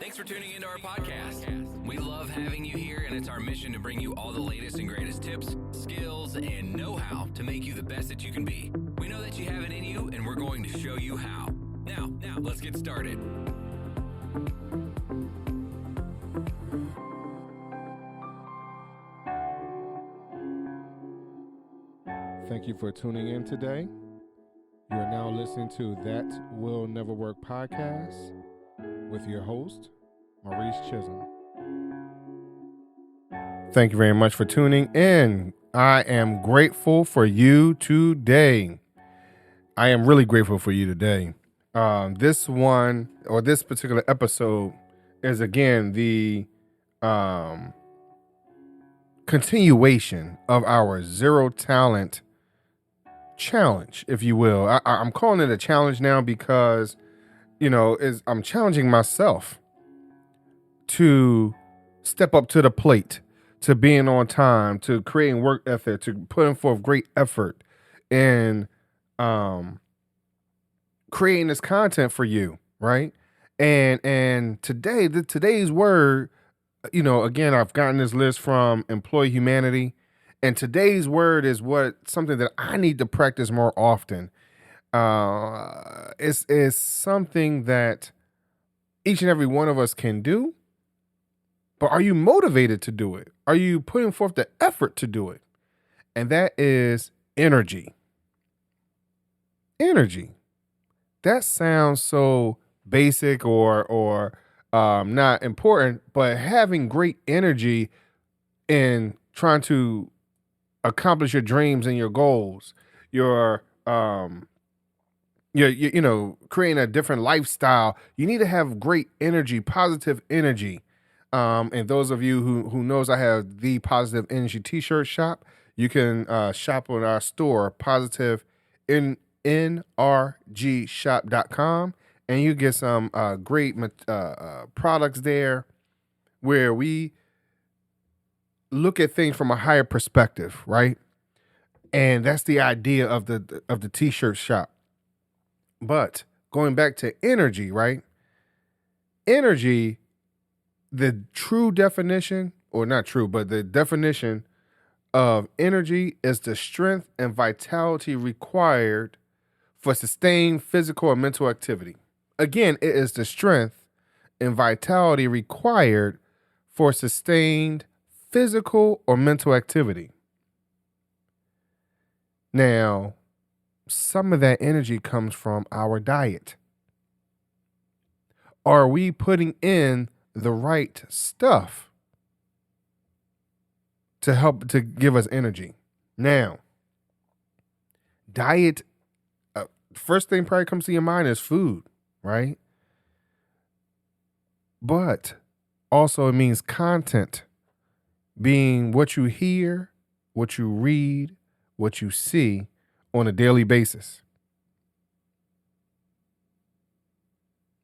Thanks for tuning into our podcast. We love having you here, and it's our mission to bring you all the latest and greatest tips, skills, and know-how to make you the best that you can be. We know that you have it in you, and we're going to show you how. Now, let's get started. Thank you for tuning in today. You are now listening to That Will Never Work podcast with your host, Maurice Chisholm. Thank you very much for tuning in. I am grateful for you today. I am really grateful for you today. This particular episode is again the continuation of our Zero Talent challenge, if you will. I'm calling it a challenge now because, I'm challenging myself to step up to the plate, to being on time, to creating work ethic, to putting forth great effort in creating this content for you, right? And today's word, again, I've gotten this list from Employee Humanity, and today's word is something that I need to practice more often. It's something that each and every one of us can do, but are you motivated to do it? Are you putting forth the effort to do it? And that is energy. Energy. That sounds so basic or not important, but having great energy in trying to accomplish your dreams and your goals, your creating a different lifestyle, you need to have great energy, positive energy. And those of you who knows I have the Positive Energy t-shirt shop, you can shop on our store, positivnrgshop.com, and you get some great products there where we look at things from a higher perspective, right? And that's the idea of the t-shirt shop. But going back to energy, right? Energy, the true definition, or not true, but the definition of energy is the strength and vitality required for sustained physical and mental activity. Again, it is the strength and vitality required for sustained physical or mental activity. Now, some of that energy comes from our diet. Are we putting in the right stuff to help to give us energy? Now, diet, first thing probably comes to your mind is food, right? But also it means content, being what you hear, what you read, what you see on a daily basis.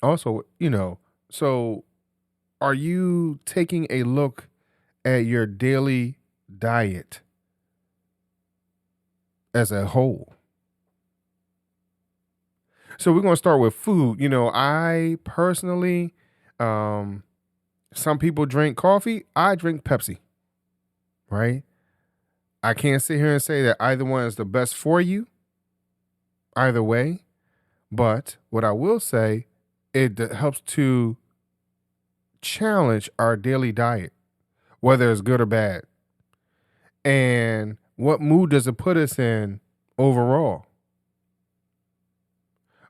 Also, so are you taking a look at your daily diet as a whole? So we're going to start with food. I personally, some people drink coffee. I drink Pepsi, right? I can't sit here and say that either one is the best for you, either way. But what I will say, it helps to challenge our daily diet, whether it's good or bad. And what mood does it put us in overall?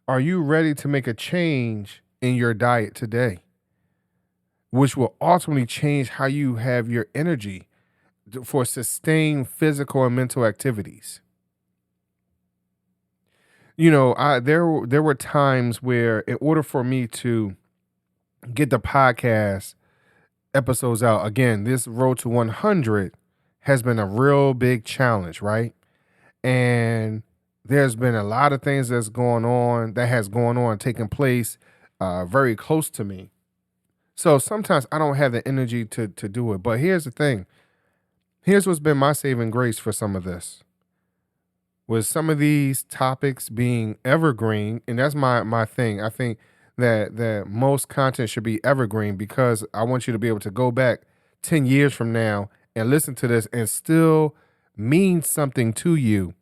Are you ready to make a change in your diet today, which will ultimately change how you have your energy for sustained physical and mental activities? There were times where, in order for me to get the podcast episodes out, again, this road to 100 has been a real big challenge, right? And there's been a lot of things that has gone on, taking place very close to me. So sometimes I don't have the energy to do it. But here's the thing. Here's what's been my saving grace for some of this. With some of these topics being evergreen, and that's my thing. I think that most content should be evergreen, because I want you to be able to go back 10 years from now and listen to this and still mean something to you.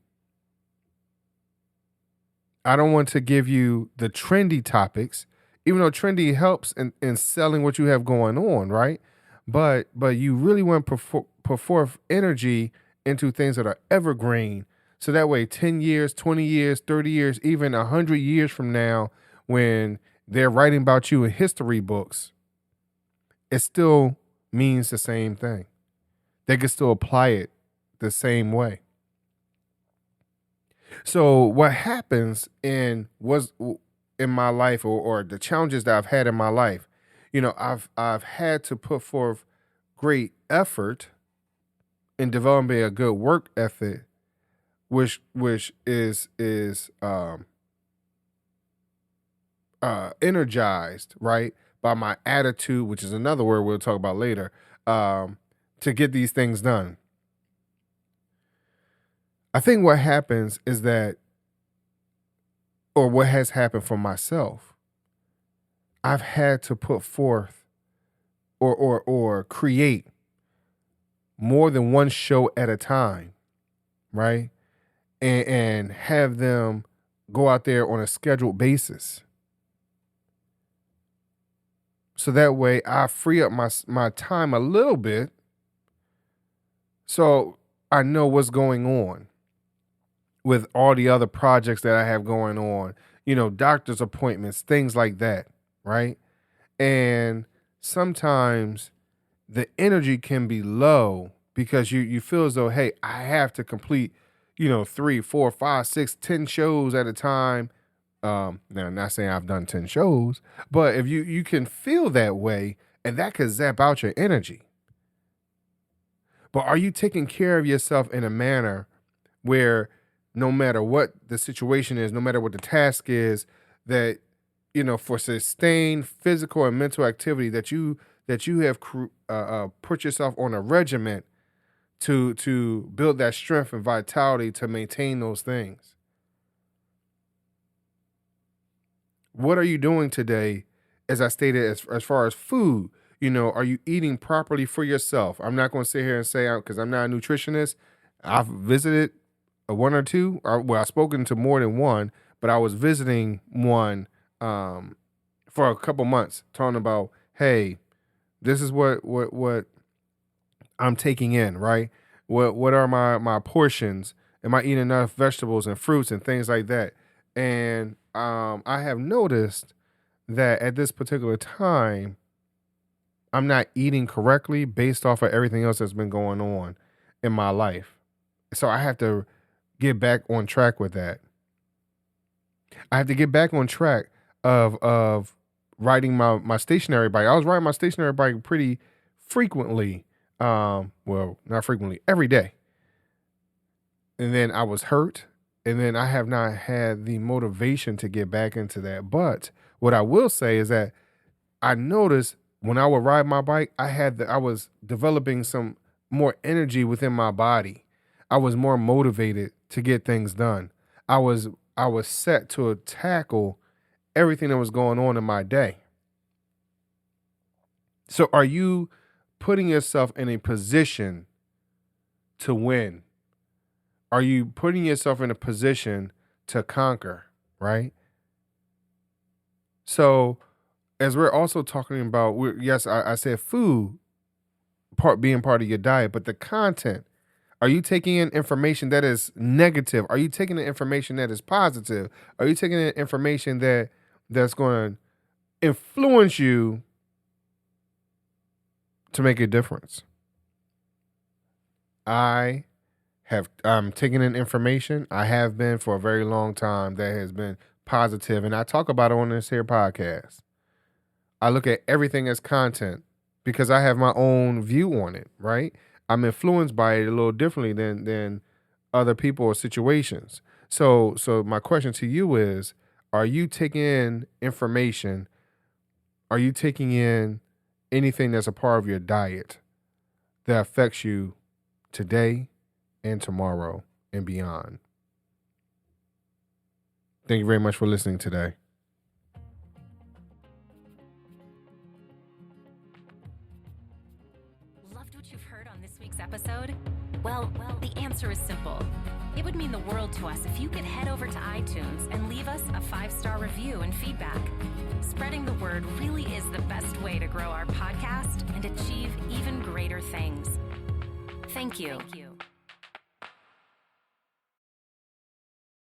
I don't want to give you the trendy topics, even though trendy helps in selling what you have going on, right? But you really want to put forth energy into things that are evergreen. So that way, 10 years, 20 years, 30 years, even 100 years from now, when they're writing about you in history books, it still means the same thing. They can still apply it the same way. So what happens in my life, or the challenges that I've had in my life, I've had to put forth great effort in developing a good work ethic, which is energized, right, by my attitude, which is another word we'll talk about later, to get these things done. I think what happens is that, or what has happened for myself, I've had to put forth or create more than one show at a time, right? And have them go out there on a scheduled basis. So that way I free up my time a little bit, so I know what's going on with all the other projects that I have going on, doctor's appointments, things like that, right? And sometimes the energy can be low because you feel as though, hey, I have to complete, 3, 4, 5, 6, 10 shows at a time. Now, I'm not saying I've done 10 shows, but if you can feel that way, and that could zap out your energy. But are you taking care of yourself in a manner where no matter what the situation is, no matter what the task is, that, for sustained physical and mental activity, that you have put yourself on a regiment to build that strength and vitality to maintain those things? What are you doing today, as I stated, as far as food? Are you eating properly for yourself? I'm not going to sit here and say, because I'm not a nutritionist, I've visited one or two, I've spoken to more than one, but I was visiting one for a couple months, talking about, hey, this is what I'm taking in, right? What are my portions? Am I eating enough vegetables and fruits and things like that? And I have noticed that at this particular time, I'm not eating correctly based off of everything else that's been going on in my life. So I have to get back on track with that. I have to get back on track of riding my stationary bike. I was riding my stationary bike pretty frequently. Well, not frequently, every day. And then I was hurt. And then I have not had the motivation to get back into that. But what I will say is that I noticed when I would ride my bike, I was developing some more energy within my body. I was more motivated to get things done. I was set to tackle everything that was going on in my day. So are you putting yourself in a position to win? Are you putting yourself in a position to conquer, right? So as we're also talking about, yes, I said food being part of your diet, but the content. Are you taking in information that is negative? Are you taking in information that is positive? Are you taking in information that's going to influence you to make a difference? I'm taking in information. I have been for a very long time that has been positive, and I talk about it on this here podcast. I look at everything as content because I have my own view on it, right? I'm influenced by it a little differently than other people or situations. So my question to you is, are you taking in information? Are you taking in anything that's a part of your diet that affects you today and tomorrow and beyond? Thank you very much for listening today. Loved what you've heard on this week's episode? Well, the answer is simple. It would mean the world to us if you could head over to iTunes and leave us a 5-star review and feedback. Spreading the word really is the best way to grow our podcast and achieve even greater things. Thank you.